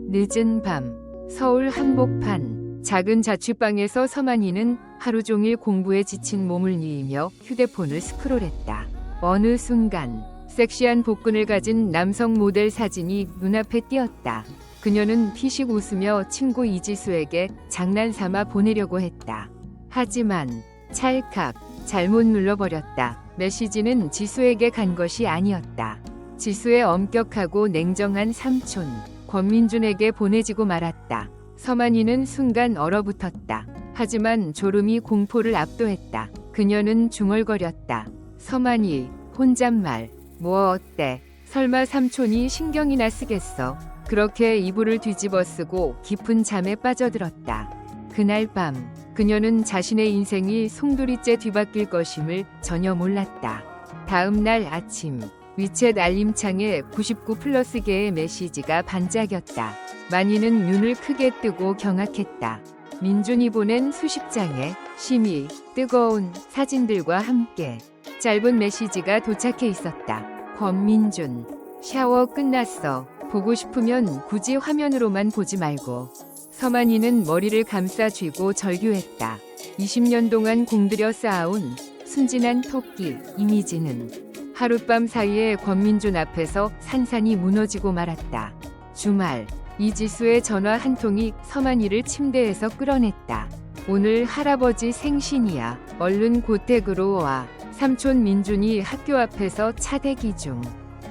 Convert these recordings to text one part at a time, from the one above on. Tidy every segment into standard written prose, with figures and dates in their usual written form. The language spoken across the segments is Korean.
늦은 밤 서울 한복판 작은 자취방에서 서만이는 하루 종일 공부에 지친 몸을 뉘이며 휴대폰을 스크롤했다. 어느 순간 섹시한 복근을 가진 남성 모델 사진이 눈앞에 띄었다. 그녀는 피식 웃으며 친구 이지수에게 장난삼아 보내려고 했다. 하지만 찰칵 잘못 눌러버렸다. 메시지는 지수에게 간 것이 아니었다. 지수의 엄격하고 냉정한 삼촌 권민준에게 보내지고 말았다. 서만이는 순간 얼어붙었다. 하지만 졸음이 공포를 압도했다. 그녀는 중얼거렸다. 서만이 혼잣말. 뭐 어때? 설마 삼촌이 신경이나 쓰겠어? 그렇게 이불을 뒤집어 쓰고 깊은 잠에 빠져들었다. 그날 밤 그녀는 자신의 인생이 송두리째 뒤바뀔 것임을 전혀 몰랐다. 다음 날 아침 위챗 알림창에 99+개의 메시지가 반짝였다. 만이는 눈을 크게 뜨고 경악했다. 민준이 보낸 수십 장의 심히 뜨거운 사진들과 함께 짧은 메시지가 도착해 있었다. 권민준, 샤워 끝났어. 보고 싶으면 굳이 화면으로만 보지 말고. 서만이는 머리를 감싸 쥐고 절규했다. 20년 동안 공들여 쌓아온 순진한 토끼 이미지는 하룻밤 사이에 권민준 앞에서 산산이 무너지고 말았다. 주말 이지수의 전화 한 통이 서만이를 침대에서 끌어냈다. 오늘 할아버지 생신이야. 얼른 고택으로 와. 삼촌 민준이 학교 앞에서 차 대기 중.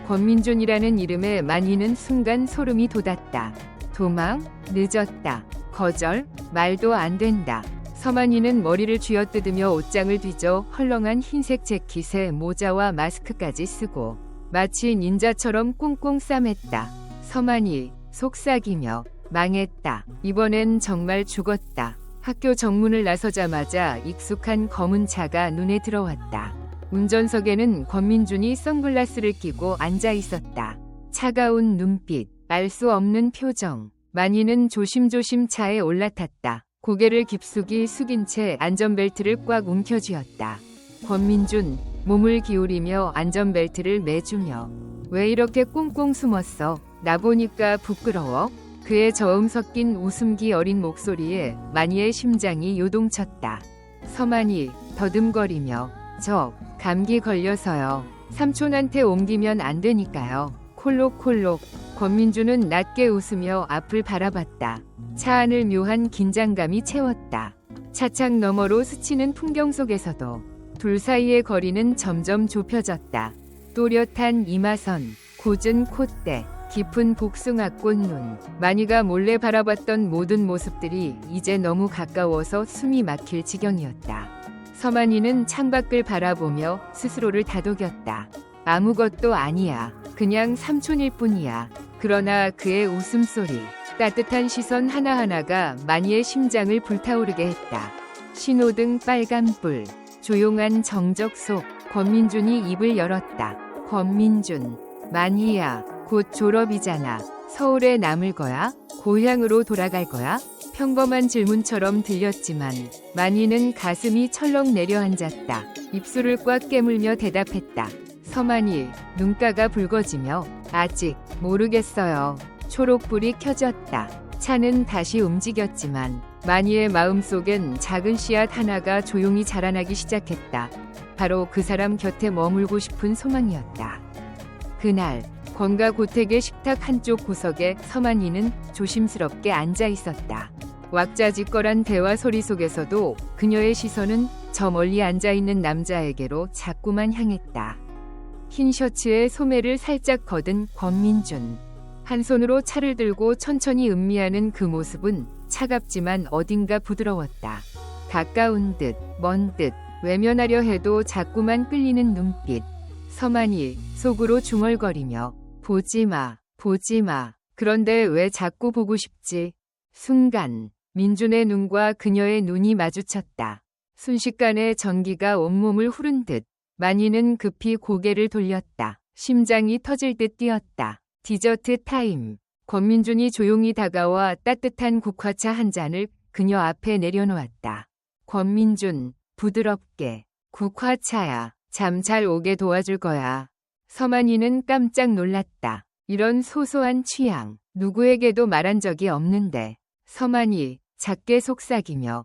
권민준이라는 이름에 만이는 순간 소름이 돋았다. 도망? 늦었다. 거절? 말도 안 된다. 서만이는 머리를 쥐어뜯으며 옷장을 뒤져 헐렁한 흰색 재킷에 모자와 마스크까지 쓰고 마치 닌자처럼 꽁꽁 싸맸다. 서만이 속삭이며 망했다. 이번엔 정말 죽었다. 학교 정문을 나서자마자 익숙한 검은 차가 눈에 들어왔다. 운전석에는 권민준이 선글라스를 끼고 앉아 있었다. 차가운 눈빛, 알 수 없는 표정. 만이는 조심조심 차에 올라탔다. 고개를 깊숙이 숙인 채 안전벨트를 꽉 움켜쥐었다. 권민준, 몸을 기울이며 안전벨트를 매주며 왜 이렇게 꽁꽁 숨었어? 나 보니까 부끄러워? 그의 저음 섞인 웃음기 어린 목소리에 만이의 심장이 요동쳤다. 서만이 더듬거리며 저 감기 걸려서요. 삼촌한테 옮기면 안 되니까요. 콜록콜록. 권민준은 낮게 웃으며 앞을 바라봤다. 차 안을 묘한 긴장감이 채웠다. 차창 너머로 스치는 풍경 속에서도 둘 사이의 거리는 점점 좁혀졌다. 또렷한 이마선, 굳은 콧대, 깊은 복숭아꽃 눈. 만이가 몰래 바라봤던 모든 모습들이 이제 너무 가까워서 숨이 막힐 지경이었다. 서만이는 창밖을 바라보며 스스로를 다독였다. 아무것도 아니야. 그냥 삼촌일 뿐이야. 그러나 그의 웃음소리, 따뜻한 시선 하나하나가 만이의 심장을 불타오르게 했다. 신호등 빨간불, 조용한 정적 속 권민준이 입을 열었다. 권민준, 만이야. 곧 졸업이잖아. 서울에 남을 거야? 고향으로 돌아갈 거야? 평범한 질문처럼 들렸지만 만이는 가슴이 철렁 내려앉았다. 입술을 꽉 깨물며 대답했다. 서만이 눈가가 붉어지며 아직 모르겠어요. 초록불이 켜졌다. 차는 다시 움직였지만 만이의 마음속엔 작은 씨앗 하나가 조용히 자라나기 시작했다. 바로 그 사람 곁에 머물고 싶은 소망이었다. 그날 권가 고택의 식탁 한쪽 구석에 서만이는 조심스럽게 앉아 있었다. 왁자지껄한 대화 소리 속에서도 그녀의 시선은 저 멀리 앉아있는 남자에게로 자꾸만 향했다. 흰 셔츠에 소매를 살짝 거둔 권민준. 한 손으로 차를 들고 천천히 음미하는 그 모습은 차갑지만 어딘가 부드러웠다. 가까운 듯, 먼 듯, 외면하려 해도 자꾸만 끌리는 눈빛. 서만이 속으로 중얼거리며 보지마, 보지마. 그런데 왜 자꾸 보고 싶지? 순간 민준의 눈과 그녀의 눈이 마주쳤다. 순식간에 전기가 온몸을 후른 듯 만이는 급히 고개를 돌렸다. 심장이 터질 듯 뛰었다. 디저트 타임. 권민준이 조용히 다가와 따뜻한 국화차 한 잔을 그녀 앞에 내려놓았다. 권민준, 부드럽게. 국화차야. 잠 잘 오게 도와줄 거야. 서만이는 깜짝 놀랐다. 이런 소소한 취향, 누구에게도 말한 적이 없는데. 서만이 작게 속삭이며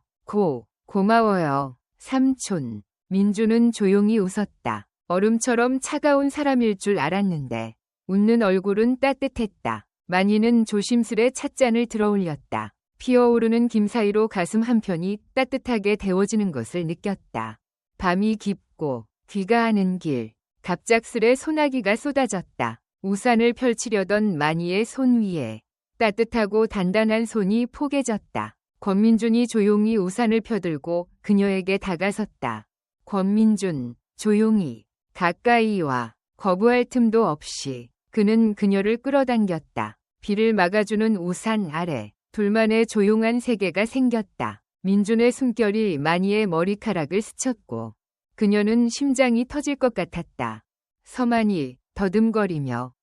고마워요, 삼촌. 민주는 조용히 웃었다. 얼음처럼 차가운 사람일 줄 알았는데 웃는 얼굴은 따뜻했다. 만이는 조심스레 찻잔을 들어올렸다. 피어오르는 김 사이로 가슴 한편이 따뜻하게 데워지는 것을 느꼈다. 밤이 깊고 귀가하는 길, 갑작스레 소나기가 쏟아졌다. 우산을 펼치려던 만이의 손 위에 따뜻하고 단단한 손이 포개졌다. 권민준이 조용히 우산을 펴들고 그녀에게 다가섰다. 권민준, 조용히, 가까이 와. 거부할 틈도 없이 그는 그녀를 끌어당겼다. 비를 막아주는 우산 아래 둘만의 조용한 세계가 생겼다. 민준의 숨결이 만이의 머리카락을 스쳤고 그녀는 심장이 터질 것 같았다. 서만이 더듬거리며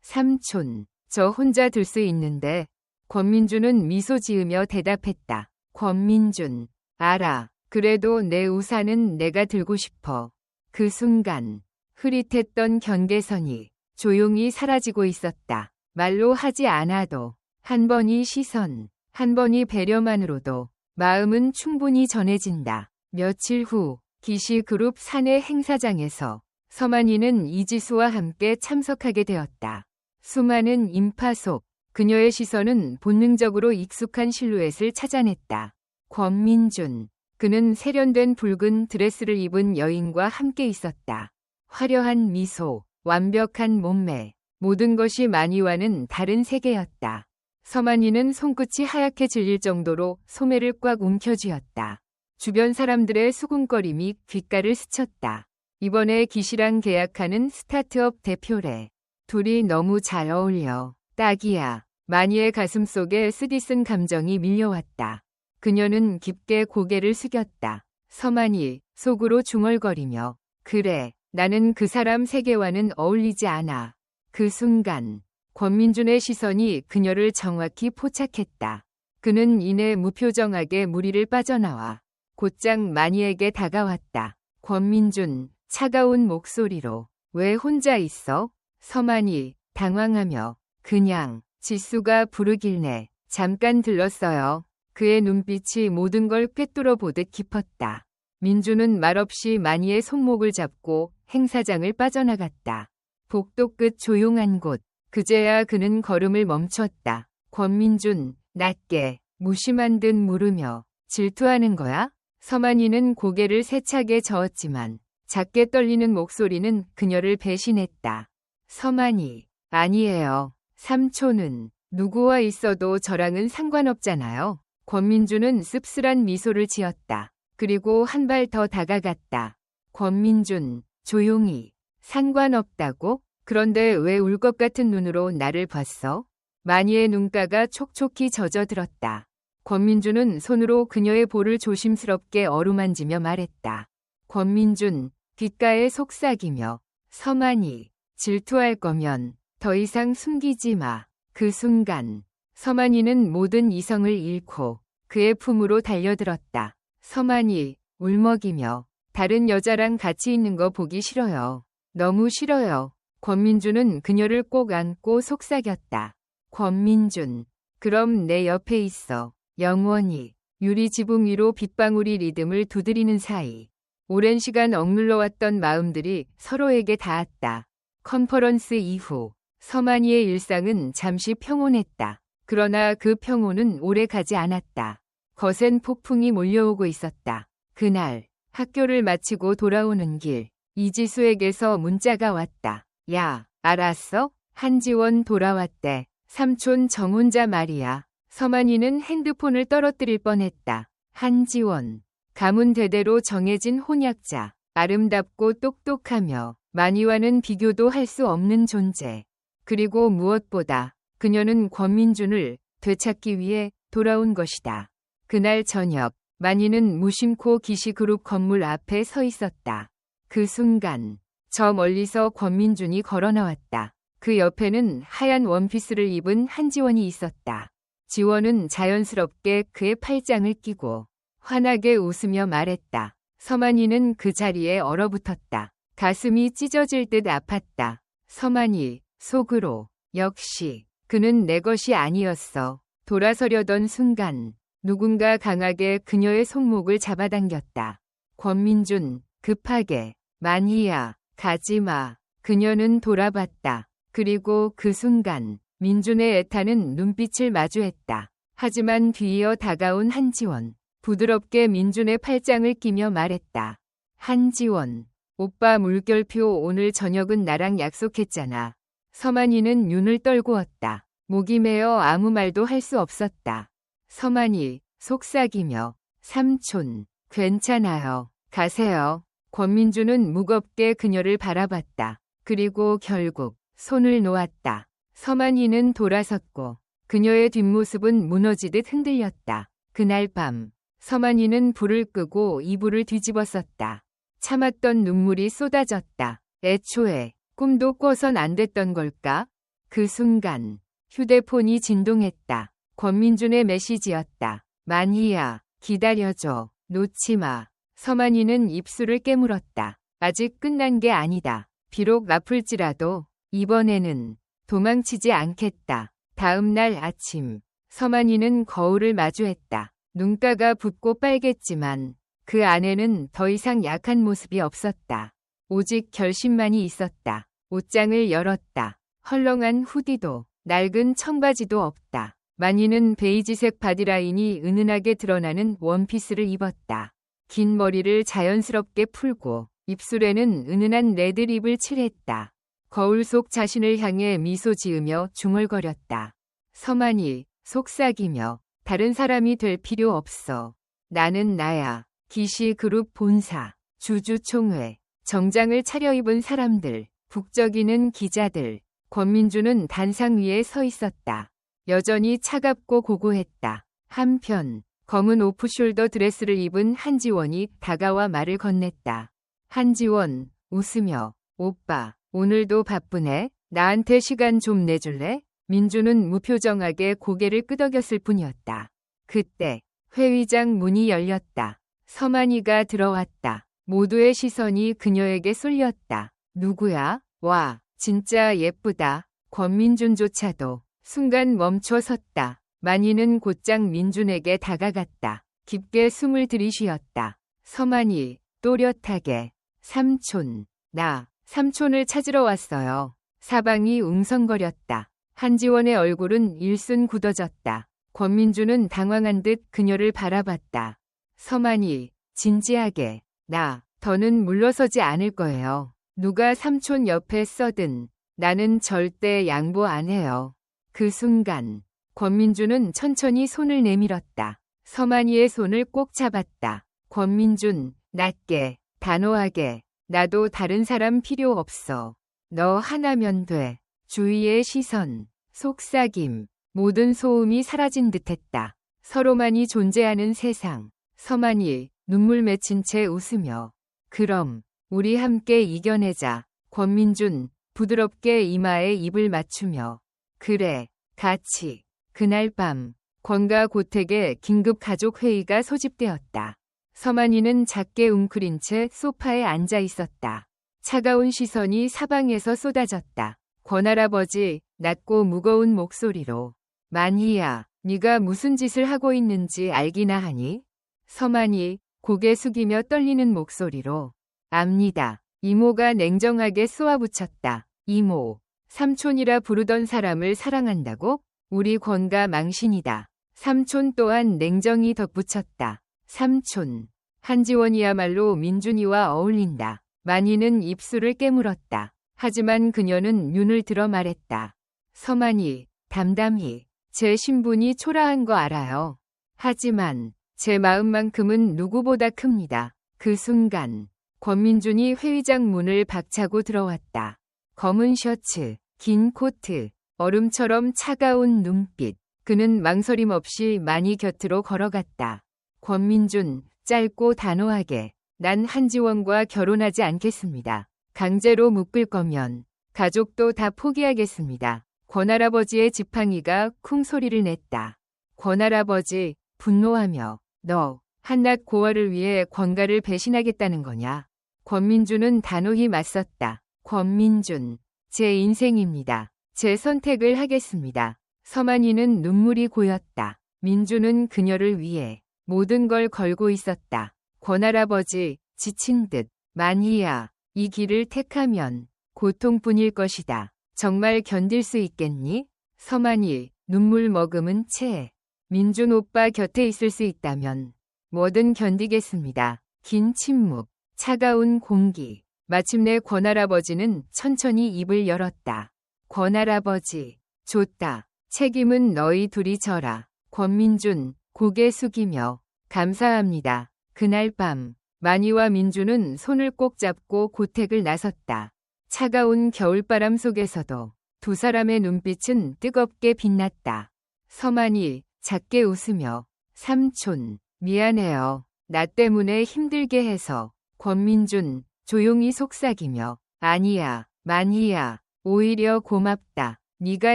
삼촌, 저 혼자 들 수 있는데. 권민준은 미소 지으며 대답했다. 권민준, 알아. 그래도 내 우산은 내가 들고 싶어. 그 순간 흐릿했던 경계선이 조용히 사라지고 있었다. 말로 하지 않아도 한 번의 시선, 한 번의 배려만으로도 마음은 충분히 전해진다. 며칠 후 기시그룹 사내 행사장에서 서만이는 이지수와 함께 참석하게 되었다. 수많은 인파 속 그녀의 시선은 본능적으로 익숙한 실루엣을 찾아냈다. 권민준, 그는 세련된 붉은 드레스를 입은 여인과 함께 있었다. 화려한 미소, 완벽한 몸매, 모든 것이 만이와는 다른 세계였다. 서만이는 손끝이 하얗게 질릴 정도로 소매를 꽉 움켜쥐었다. 주변 사람들의 수군거림이 귓가를 스쳤다. 이번에 기시랑 계약하는 스타트업 대표래. 둘이 너무 잘 어울려. 딱이야. 만이의 가슴속에 쓰디쓴 감정이 밀려왔다. 그녀는 깊게 고개를 숙였다. 서만이 속으로 중얼거리며 그래, 나는 그 사람 세계와는 어울리지 않아. 그 순간 권민준의 시선이 그녀를 정확히 포착했다. 그는 이내 무표정하게 무리를 빠져나와 곧장 만이에게 다가왔다. 권민준, 차가운 목소리로 왜 혼자 있어? 서만이 당황하며 그냥 지수가 부르길래 잠깐 들렀어요. 그의 눈빛이 모든 걸 꿰뚫어 보듯 깊었다. 민주는 말없이 만이의 손목을 잡고 행사장을 빠져나갔다. 복도 끝 조용한 곳. 그제야 그는 걸음을 멈췄다. 권민준, 낮게, 무심한 듯 물으며 질투하는 거야? 서만이는 고개를 세차게 저었지만 작게 떨리는 목소리는 그녀를 배신했다. 서만이, 아니에요. 삼촌은 누구와 있어도 저랑은 상관없잖아요. 권민준은 씁쓸한 미소를 지었다. 그리고 한 발 더 다가갔다. 권민준, 조용히. 상관없다고? 그런데 왜 울 것 같은 눈으로 나를 봤어? 만이의 눈가가 촉촉히 젖어들었다. 권민준은 손으로 그녀의 볼을 조심스럽게 어루만지며 말했다. 권민준, 귓가에 속삭이며 서만이, 질투할 거면 더 이상 숨기지 마. 그 순간 서만이는 모든 이성을 잃고 그의 품으로 달려들었다. 서만이 울먹이며 다른 여자랑 같이 있는 거 보기 싫어요. 너무 싫어요. 권민준은 그녀를 꼭 안고 속삭였다. 권민준, 그럼 내 옆에 있어. 영원히. 유리 지붕 위로 빗방울이 리듬을 두드리는 사이 오랜 시간 억눌러왔던 마음들이 서로에게 닿았다. 컨퍼런스 이후 서만이의 일상은 잠시 평온했다. 그러나 그 평온은 오래 가지 않았다. 거센 폭풍이 몰려오고 있었다. 그날 학교를 마치고 돌아오는 길 이지수에게서 문자가 왔다. 야, 알았어? 한지원 돌아왔대. 삼촌 정혼자 말이야. 서만이는 핸드폰을 떨어뜨릴 뻔했다. 한지원. 가문 대대로 정해진 혼약자. 아름답고 똑똑하며 만이와는 비교도 할 수 없는 존재. 그리고 무엇보다 그녀는 권민준을 되찾기 위해 돌아온 것이다. 그날 저녁 만이는 무심코 기시그룹 건물 앞에 서 있었다. 그 순간 저 멀리서 권민준이 걸어 나왔다. 그 옆에는 하얀 원피스를 입은 한지원이 있었다. 지원은 자연스럽게 그의 팔짱을 끼고 환하게 웃으며 말했다. 서만이는 그 자리에 얼어붙었다. 가슴이 찢어질 듯 아팠다. 서만이, 속으로 역시 그는 내 것이 아니었어. 돌아서려던 순간 누군가 강하게 그녀의 손목을 잡아당겼다. 권민준 급하게 만희야 가지마. 그녀는 돌아봤다. 그리고 그 순간 민준의 애타는 눈빛을 마주했다. 하지만 뒤이어 다가온 한지원. 부드럽게 민준의 팔짱을 끼며 말했다. 한지원, 오빠 물결표 오늘 저녁은 나랑 약속했잖아. 서만이는 눈을 떨구었다. 목이 메어 아무 말도 할 수 없었다. 서만이 속삭이며 삼촌, 괜찮아요. 가세요. 권민준은 무겁게 그녀를 바라봤다. 그리고 결국 손을 놓았다. 서만이는 돌아섰고 그녀의 뒷모습은 무너지듯 흔들렸다. 그날 밤 서만이는 불을 끄고 이불을 뒤집었었다. 참았던 눈물이 쏟아졌다. 애초에 꿈도 꿔선 안 됐던 걸까? 그 순간 휴대폰이 진동했다. 권민준의 메시지였다. 만희야, 기다려줘. 놓지마. 서만이는 입술을 깨물었다. 아직 끝난 게 아니다. 비록 아플지라도 이번에는 도망치지 않겠다. 다음 날 아침 서만이는 거울을 마주했다. 눈가가 붓고 빨갰지만 그 안에는 더 이상 약한 모습이 없었다. 오직 결심만이 있었다. 옷장을 열었다. 헐렁한 후디도 낡은 청바지도 없다. 만희는 베이지색 바디라인이 은은하게 드러나는 원피스를 입었다. 긴 머리를 자연스럽게 풀고 입술에는 은은한 레드립을 칠했다. 거울 속 자신을 향해 미소 지으며 중얼거렸다. 서만이 속삭이며 다른 사람이 될 필요 없어. 나는 나야. 기시그룹 본사, 주주총회, 정장을 차려입은 사람들, 북적이는 기자들. 권민준은 단상 위에 서 있었다. 여전히 차갑고 고고했다. 한편 검은 오프숄더 드레스를 입은 한지원이 다가와 말을 건넸다. 한지원 웃으며 오빠 오늘도 바쁘네. 나한테 시간 좀 내줄래? 민준은 무표정하게 고개를 끄덕였을 뿐이었다. 그때 회의장 문이 열렸다. 서만이가 들어왔다. 모두의 시선이 그녀에게 쏠렸다. 누구야? 와, 진짜 예쁘다. 권민준조차도 순간 멈춰 섰다. 만희는 곧장 민준에게 다가갔다. 깊게 숨을 들이쉬었다. 서만이 또렷하게 삼촌, 나 삼촌을 찾으러 왔어요. 사방이 웅성거렸다. 한지원의 얼굴은 일순 굳어졌다. 권민준은 당황한 듯 그녀를 바라봤다. 서만이 진지하게 나 더는 물러서지 않을 거예요. 누가 삼촌 옆에 서든 나는 절대 양보 안 해요. 그 순간 권민준은 천천히 손을 내밀었다. 서만이의 손을 꼭 잡았다. 권민준, 낮게, 단호하게, 나도 다른 사람 필요 없어. 너 하나면 돼. 주위의 시선, 속삭임, 모든 소음이 사라진 듯했다. 서로만이 존재하는 세상. 서만이 눈물 맺힌 채 웃으며 그럼 우리 함께 이겨내자. 권민준 부드럽게 이마에 입을 맞추며 그래, 같이. 그날 밤 권과 고택의 긴급 가족 회의가 소집되었다. 서만이는 작게 웅크린 채 소파에 앉아 있었다. 차가운 시선이 사방에서 쏟아졌다. 권할아버지 낮고 무거운 목소리로 만희야, 네가 무슨 짓을 하고 있는지 알기나 하니? 서만이 고개 숙이며 떨리는 목소리로 압니다. 이모가 냉정하게 쏘아붙였다. 이모, 삼촌이라 부르던 사람을 사랑한다고? 우리 권가 망신이다. 삼촌 또한 냉정히 덧붙였다. 삼촌. 한지원이야말로 민준이와 어울린다. 만희는 입술을 깨물었다. 하지만 그녀는 눈을 들어 말했다. 서만이, 담담히. 제 신분이 초라한 거 알아요. 하지만 제 마음만큼은 누구보다 큽니다. 그 순간 권민준이 회의장 문을 박차고 들어왔다. 검은 셔츠, 긴 코트, 얼음처럼 차가운 눈빛. 그는 망설임 없이 만희 곁으로 걸어갔다. 권민준, 짧고 단호하게. 난 한지원과 결혼하지 않겠습니다. 강제로 묶을 거면 가족도 다 포기하겠습니다. 권할아버지의 지팡이가 쿵 소리를 냈다. 권할아버지, 분노하며 너 한낱 고아를 위해 권가를 배신하겠다는 거냐? 권민준은 단호히 맞섰다. 권민준, 제 인생입니다. 제 선택을 하겠습니다. 서만이는 눈물이 고였다. 민주는 그녀를 위해 모든 걸 걸고 있었다. 권할아버지, 지친 듯, 만희야, 이 길을 택하면 고통뿐일 것이다. 정말 견딜 수 있겠니? 서만이 눈물 머금은 채 민준 오빠 곁에 있을 수 있다면 뭐든 견디겠습니다. 긴 침묵, 차가운 공기. 마침내 권할아버지는 천천히 입을 열었다. 권할아버지, 좋다. 책임은 너희 둘이 져라. 권민준, 고개 숙이며 감사합니다. 그날 밤, 만희와 민주는 손을 꼭 잡고 고택을 나섰다. 차가운 겨울바람 속에서도 두 사람의 눈빛은 뜨겁게 빛났다. 서만이 작게 웃으며 삼촌, 미안해요. 나 때문에 힘들게 해서. 권민준, 조용히 속삭이며 아니야, 만희야. 오히려 고맙다. 네가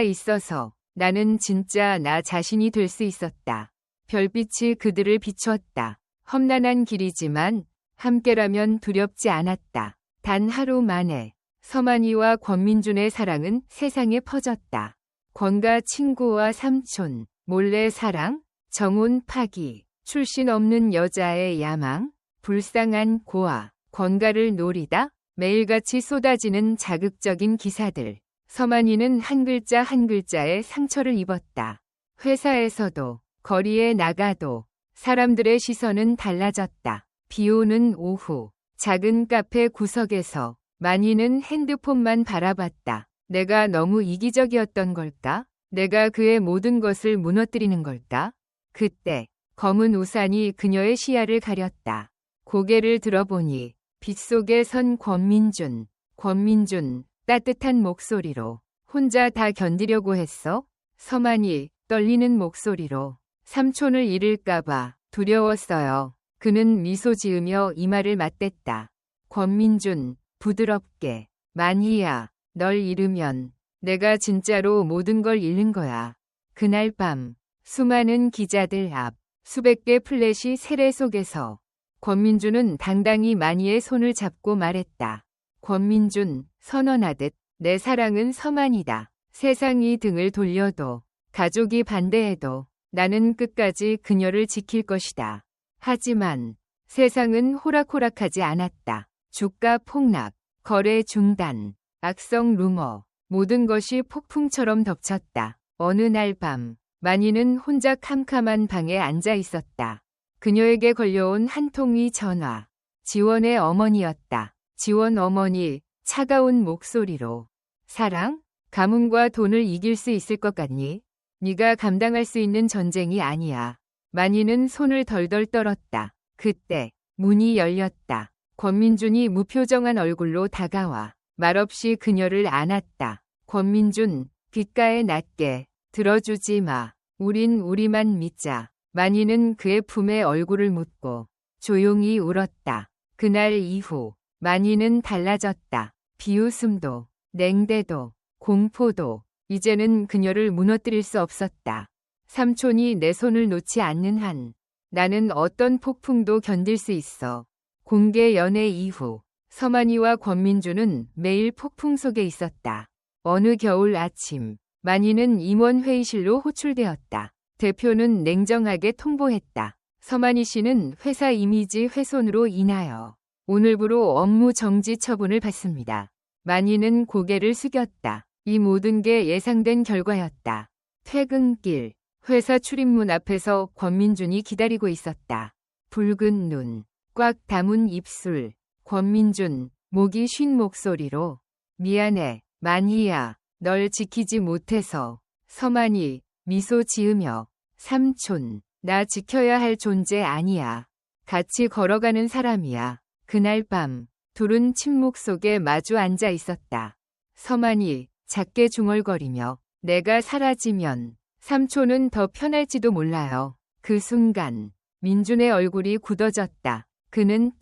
있어서 나는 진짜 나 자신이 될 수 있었다. 별빛이 그들을 비추었다. 험난한 길이지만 함께라면 두렵지 않았다. 단 하루 만에 서만이와 권민준의 사랑은 세상에 퍼졌다. 권가 친구와 삼촌, 몰래 사랑, 정혼 파기, 출신 없는 여자의 야망, 불쌍한 고아, 권가를 노리다, 매일같이 쏟아지는 자극적인 기사들. 서만이는 한 글자 한 글자에 상처를 입었다. 회사에서도, 거리에 나가도 사람들의 시선은 달라졌다. 비 오는 오후, 작은 카페 구석에서 만희는 핸드폰만 바라봤다. 내가 너무 이기적이었던 걸까? 내가 그의 모든 것을 무너뜨리는 걸까? 그때 검은 우산이 그녀의 시야를 가렸다. 고개를 들어보니 빗속에 선 권민준. 권민준, 따뜻한 목소리로. 혼자 다 견디려고 했어? 서만이 떨리는 목소리로. 삼촌을 잃을까봐 두려웠어요. 그는 미소 지으며 이마를 맞댔다. 권민준, 부드럽게. 만희야, 널 잃으면 내가 진짜로 모든 걸 잃는 거야. 그날 밤, 수많은 기자들 앞, 수백 개 플래시 세례 속에서 권민준은 당당히 만희의 손을 잡고 말했다. 권민준, 선언하듯 내 사랑은 서만이다. 세상이 등을 돌려도, 가족이 반대해도 나는 끝까지 그녀를 지킬 것이다. 하지만 세상은 호락호락하지 않았다. 주가 폭락, 거래 중단, 악성 루머, 모든 것이 폭풍처럼 덮쳤다. 어느 날 밤, 만희는 혼자 캄캄한 방에 앉아 있었다. 그녀에게 걸려온 한 통의 전화. 지원의 어머니였다. 지원 어머니, 차가운 목소리로. 사랑? 가뭄과 돈을 이길 수 있을 것 같니? 네가 감당할 수 있는 전쟁이 아니야. 만희는 손을 덜덜 떨었다. 그때 문이 열렸다. 권민준이 무표정한 얼굴로 다가와 말없이 그녀를 안았다. 권민준, 귓가에 낮게. 들어주지 마. 우린 우리만 믿자. 만희는 그의 품에 얼굴을 묻고 조용히 울었다. 그날 이후 만희는 달라졌다. 비웃음도, 냉대도, 공포도. 이제는 그녀를 무너뜨릴 수 없었다. 삼촌이 내 손을 놓지 않는 한 나는 어떤 폭풍도 견딜 수 있어. 공개 연애 이후 서만이와 권민준은 매일 폭풍 속에 있었다. 어느 겨울 아침, 만희는 임원 회의실로 호출되었다. 대표는 냉정하게 통보했다. 서만희 씨는 회사 이미지 훼손으로 인하여 오늘부로 업무 정지 처분을 받습니다. 만희는 고개를 숙였다. 이 모든 게 예상된 결과였다. 퇴근길, 회사 출입문 앞에서 권민준이 기다리고 있었다. 붉은 눈, 꽉 담은 입술. 권민준, 목이 쉰 목소리로. 미안해, 만희야. 널 지키지 못해서. 서만이 미소 지으며. 삼촌, 나 지켜야 할 존재 아니야. 같이 걸어가는 사람이야. 그날 밤, 둘은 침묵 속에 마주 앉아 있었다. 서만이 작게 중얼거리며 내가 사라지면 삼촌은 더 편할지도 몰라요. 그 순간 민준의 얼굴이 굳어졌다. 그는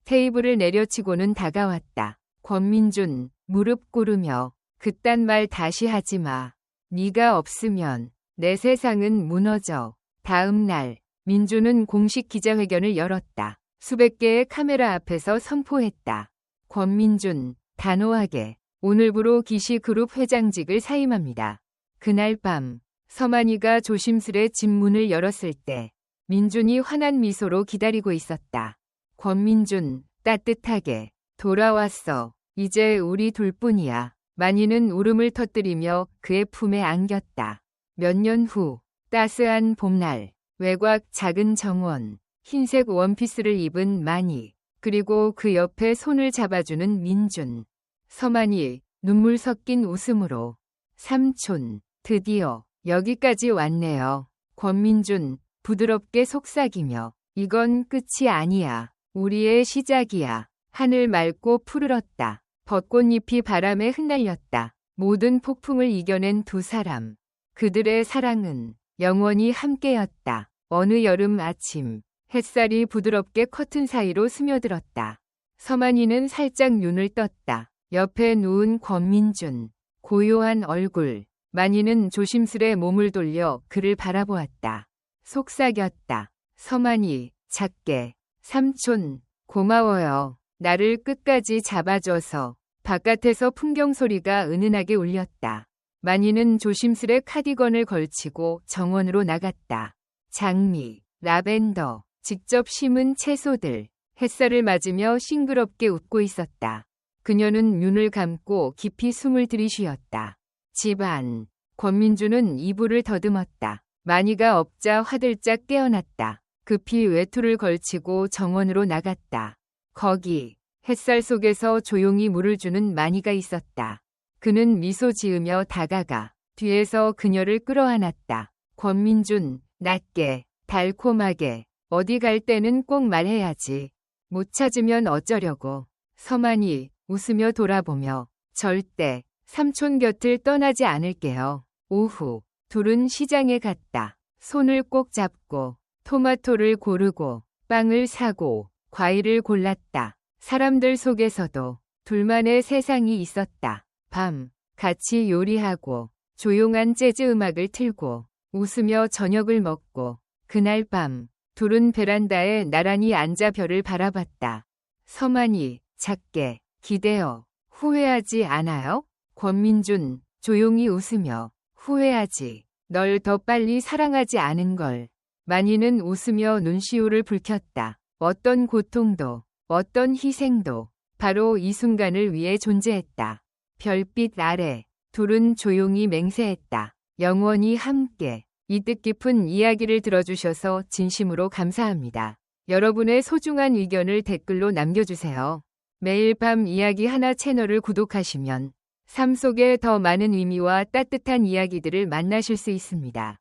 테이블을 내려치고는 다가왔다. 권민준, 무릎 꿇으며 그딴 말 다시 하지 마. 네가 없으면 내 세상은 무너져. 다음 날 민준은 공식 기자회견을 열었다. 수백 개의 카메라 앞에서 선포했다. 권민준, 단호하게. 오늘부로 기시그룹 회장직을 사임합니다. 그날 밤 서만이가 조심스레 집 문을 열었을 때 민준이 환한 미소로 기다리고 있었다. 권민준, 따뜻하게. 돌아왔어. 이제 우리 둘뿐이야. 만이는 울음을 터뜨리며 그의 품에 안겼다. 몇 년 후 따스한 봄날, 외곽 작은 정원, 흰색 원피스를 입은 만이, 그리고 그 옆에 손을 잡아주는 민준. 서만이 눈물 섞인 웃음으로 삼촌, 드디어 여기까지 왔네요. 권민준 부드럽게 속삭이며 이건 끝이 아니야. 우리의 시작이야. 하늘 맑고 푸르렀다. 벚꽃잎이 바람에 흩날렸다. 모든 폭풍을 이겨낸 두 사람. 그들의 사랑은 영원히 함께였다. 어느 여름 아침, 햇살이 부드럽게 커튼 사이로 스며들었다. 서만이는 살짝 눈을 떴다. 옆에 누운 권민준, 고요한 얼굴. 만이는 조심스레 몸을 돌려 그를 바라보았다. 속삭였다. 서만이 작게. 삼촌, 고마워요. 나를 끝까지 잡아줘서. 바깥에서 풍경 소리가 은은하게 울렸다. 만이는 조심스레 카디건을 걸치고 정원으로 나갔다. 장미, 라벤더, 직접 심은 채소들, 햇살을 맞으며 싱그럽게 웃고 있었다. 그녀는 눈을 감고 깊이 숨을 들이쉬었다. 집 안, 권민주는 이불을 더듬었다. 만이가 엎자 화들짝 깨어났다. 급히 외투를 걸치고 정원으로 나갔다. 거기 햇살 속에서 조용히 물을 주는 만이가 있었다. 그는 미소 지으며 다가가 뒤에서 그녀를 끌어안았다. 권민준, 낮게, 달콤하게, 어디 갈 때는 꼭 말해야지. 못 찾으면 어쩌려고. 서만이 웃으며 돌아보며 절대 삼촌 곁을 떠나지 않을게요. 오후, 둘은 시장에 갔다. 손을 꼭 잡고 토마토를 고르고 빵을 사고 과일을 골랐다. 사람들 속에서도 둘만의 세상이 있었다. 밤, 같이 요리하고 조용한 재즈 음악을 틀고 웃으며 저녁을 먹고 그날 밤 둘은 베란다에 나란히 앉아 별을 바라봤다. 서만이 작게 기대어 후회하지 않아요? 권민준 조용히 웃으며 후회하지. 널 더 빨리 사랑하지 않은 걸. 만이는 웃으며 눈시울을 붉혔다. 어떤 고통도 어떤 희생도 바로 이 순간을 위해 존재했다. 별빛 아래 둘은 조용히 맹세했다. 영원히 함께. 이 뜻깊은 이야기를 들어주셔서 진심으로 감사합니다. 여러분의 소중한 의견을 댓글로 남겨주세요. 매일 밤 이야기 하나 채널을 구독하시면 삶 속에 더 많은 의미와 따뜻한 이야기들을 만나실 수 있습니다.